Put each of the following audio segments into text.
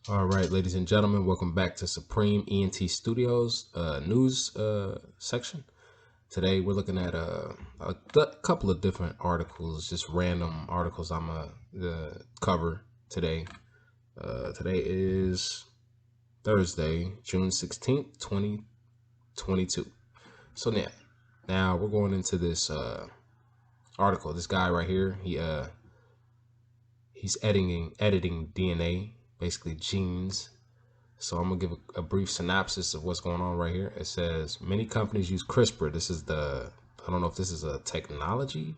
All right, ladies and gentlemen, welcome back to Supreme ENT Studios news section. Today we're looking at couple of different articles, just random articles I'm gonna cover today. Today is Thursday, June 16th, 2022. So now we're going into this article. This guy right here, he's editing DNA, basically genes. So I'm gonna give a brief synopsis of what's going on right here. It says many companies use CRISPR. I don't know if this is a technology,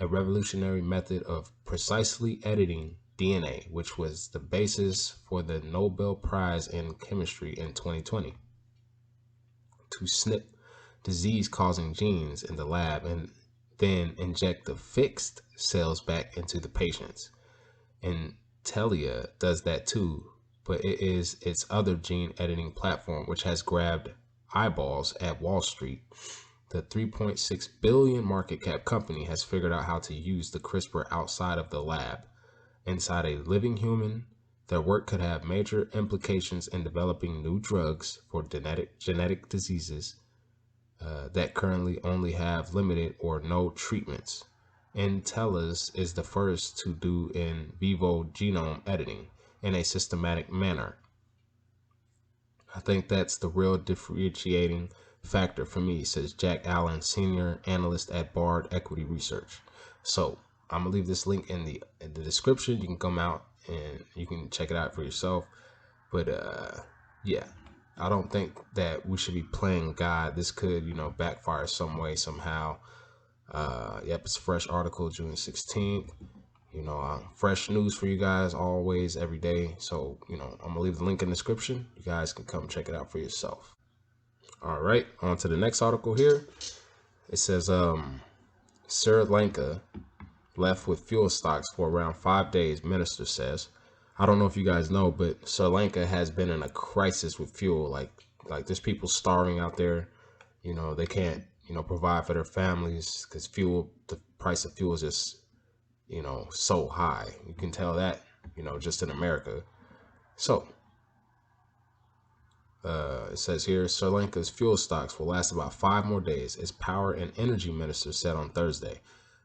a revolutionary method of precisely editing DNA, which was the basis for the Nobel Prize in Chemistry in 2020, to snip disease-causing genes in the lab and then inject the fixed cells back into the patients. And Telia does that too, but it is its other gene editing platform which has grabbed eyeballs at Wall Street. The 3.6 billion market cap company has figured out how to use the CRISPR outside of the lab, inside a living human. Their work could have major implications in developing new drugs for genetic diseases that currently only have limited or no treatments. Entellus is the first to do in vivo genome editing in a systematic manner. I think that's the real differentiating factor for me, says Jack Allen, senior analyst at Bard Equity Research. So I'm gonna leave this link in the description. You can come out and you can check it out for yourself. But yeah, I don't think that we should be playing God. This could, backfire some way, somehow. Yep, it's a fresh article, June 16th. Fresh news for you guys always, every day. So, I'm gonna leave the link in the description. You guys can come check it out for yourself. All right, on to the next article here. It says, Sri Lanka left with fuel stocks for around 5 days, minister says. I don't know if you guys know, but Sri Lanka has been in a crisis with fuel. Like there's people starving out there. They can't, provide for their families because the price of fuel is just, so high. You can tell that, just in America. So it says here, Sri Lanka's fuel stocks will last about 5 more days, as power and energy minister said on Thursday,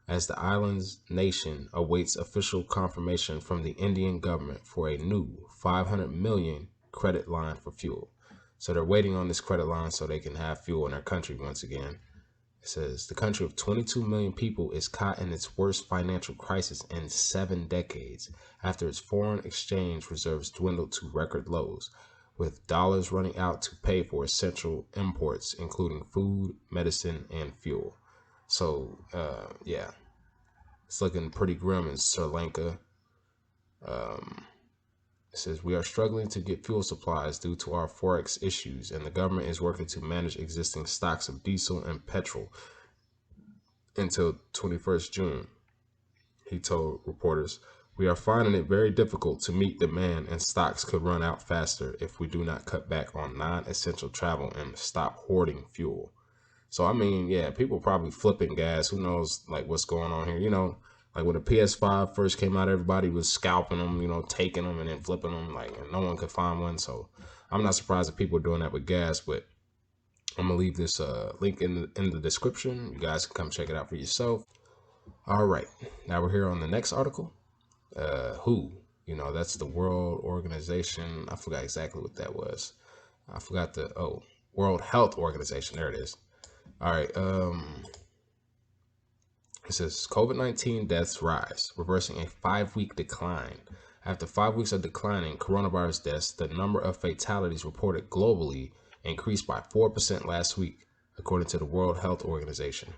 as the island's nation awaits official confirmation from the Indian government for a new 500 million credit line for fuel. So they're waiting on this credit line so they can have fuel in their country once again. It says the country of 22 million people is caught in its worst financial crisis in 7 decades after its foreign exchange reserves dwindled to record lows, with dollars running out to pay for essential imports, including food, medicine, and fuel. So, yeah, it's looking pretty grim in Sri Lanka. It says we are struggling to get fuel supplies due to our forex issues, and the government is working to manage existing stocks of diesel and petrol until 21st June. He told reporters, "We are finding it very difficult to meet demand, and stocks could run out faster if we do not cut back on non-essential travel and stop hoarding fuel." So I mean, yeah, people probably flipping gas. Who knows, like what's going on here? Like when the PS5 first came out, everybody was scalping them, taking them and then flipping them, like, and no one could find one. So I'm not surprised that people are doing that with gas. But I'm gonna leave this link in the description. You guys can come check it out for yourself. All right, now we're here on the next article. WHO, that's the World Organization. I forgot exactly what that was. I forgot World Health Organization. There it is. All right. It says COVID-19 deaths rise, reversing a 5-week decline. After 5 weeks of declining coronavirus deaths, the number of fatalities reported globally increased by 4% last week, according to the World Health Organization.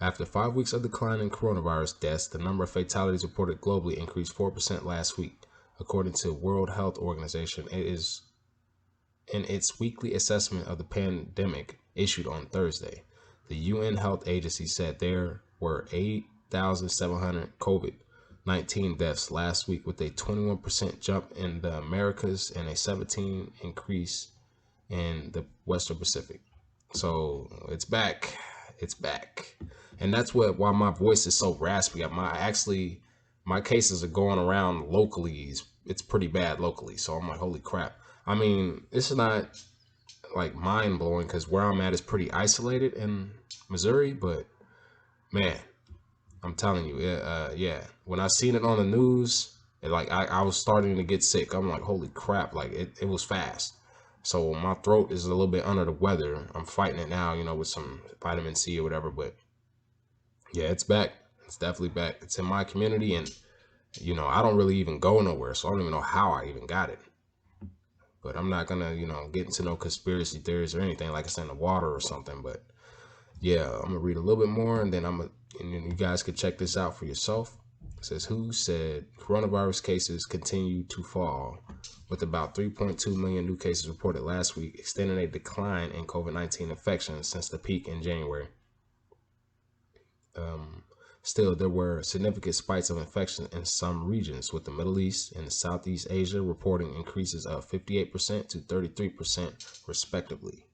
After 5 weeks of declining coronavirus deaths, the number of fatalities reported globally increased 4% last week, according to World Health Organization. It is in its weekly assessment of the pandemic issued on Thursday. The UN Health Agency said there were 8,700 COVID-19 deaths last week, with a 21% jump in the Americas and a 17% increase in the Western Pacific. So it's back. It's back. And that's why my voice is so raspy. my cases are going around locally. It's pretty bad locally. So I'm like, holy crap. I mean, this is not like mind blowing because where I'm at is pretty isolated in Missouri, but man, I'm telling you, yeah. When I seen it on the news, I was starting to get sick. I'm like, holy crap! Like it was fast. So my throat is a little bit under the weather. I'm fighting it now, with some vitamin C or whatever. But yeah, it's back. It's definitely back. It's in my community, and I don't really even go nowhere, so I don't even know how I even got it. But I'm not gonna, get into no conspiracy theories or anything like it's in the water or something. But yeah, I'm gonna read a little bit more, and then and you guys can check this out for yourself. It says, WHO said coronavirus cases continue to fall, with about 3.2 million new cases reported last week, extending a decline in COVID-19 infections since the peak in January. Still, there were significant spikes of infection in some regions, with the Middle East and Southeast Asia reporting increases of 58% to 33% respectively.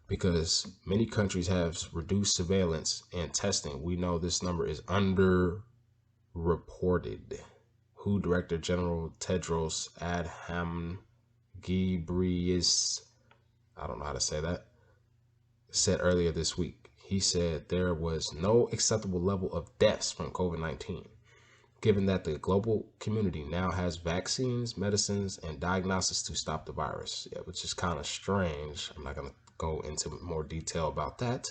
Because many countries have reduced surveillance and testing, we know this number is underreported. WHO Director General Tedros Adhanom Ghebreyesus, I don't know how to say that, said earlier this week. He said there was no acceptable level of deaths from COVID-19, given that the global community now has vaccines, medicines, and diagnostics to stop the virus. Yeah, which is kind of strange. I'm not going to go into more detail about that.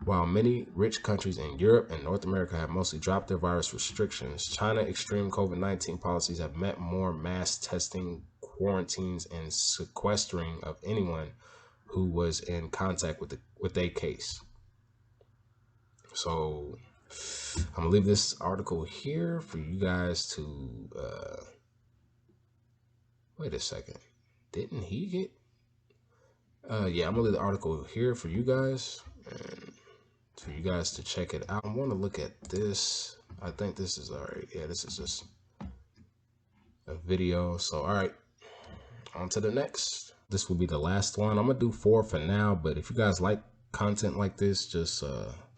While many rich countries in Europe and North America have mostly dropped their virus restrictions, China's extreme COVID-19 policies have meant more mass testing, quarantines, and sequestering of anyone who was in contact with a case. So I'm gonna leave this article here for you guys to wait a second. Didn't he get yeah, I'm gonna leave the article here for you guys and for you guys to check it out. I want to look at this. I think this is all right. Yeah, this is just a video. So all right, on to the next. This will be the last one. I'm gonna do 4 for now, but if you guys like content like this, just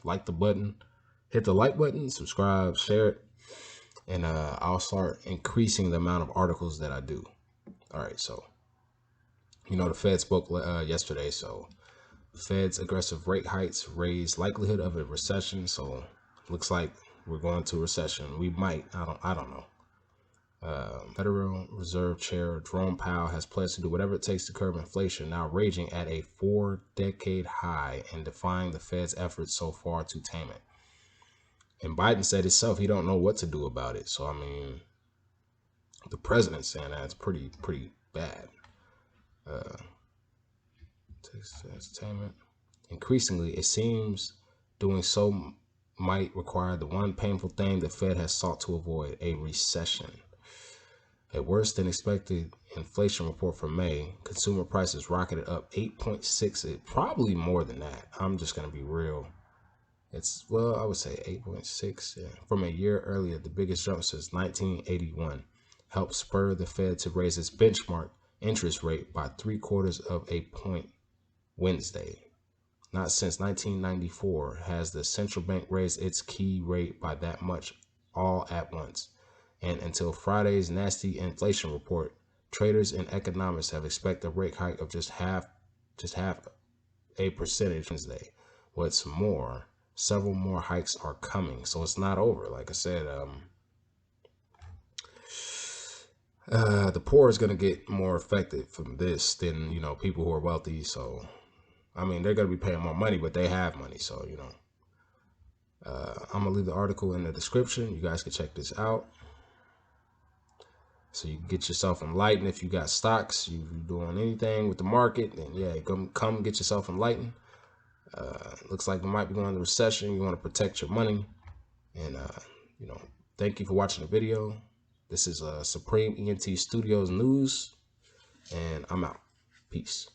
like the button, hit the like button, subscribe, share it, and I'll start increasing the amount of articles that I do. All right, so the Fed spoke yesterday, so Fed's aggressive rate hikes raise likelihood of a recession. So looks like we're going to a recession. We might. I don't know. Federal Reserve Chair Jerome Powell has pledged to do whatever it takes to curb inflation, now raging at a 4-decade high and defying the Fed's efforts so far to tame it. And Biden said himself he don't know what to do about it. So I mean, the president's saying that it's pretty bad. Entertainment. Increasingly, it seems doing so might require the one painful thing the Fed has sought to avoid: a recession. A worse than expected inflation report for May, consumer prices rocketed up 8.6, probably more than that. I'm just going to be real. It's, well, I would say 8.6. Yeah. From a year earlier, the biggest jump since 1981, helped spur the Fed to raise its benchmark interest rate by 3/4 of a point Wednesday. Not since 1994 has the central bank raised its key rate by that much all at once. And until Friday's nasty inflation report, traders and economists have expected a rate hike of just half a percentage Wednesday. What's more, several more hikes are coming, so it's not over. Like I said, the poor is going to get more affected from this than people who are wealthy. So I mean, they're going to be paying more money, but they have money. So I'm gonna leave the article in the description. You guys can check this out. So you can get yourself enlightened. If you got stocks, you're doing anything with the market, then yeah, come get yourself enlightened. Looks like we might be going into recession. You want to protect your money. And, thank you for watching the video. This is Supreme ENT Studios News, and I'm out. Peace.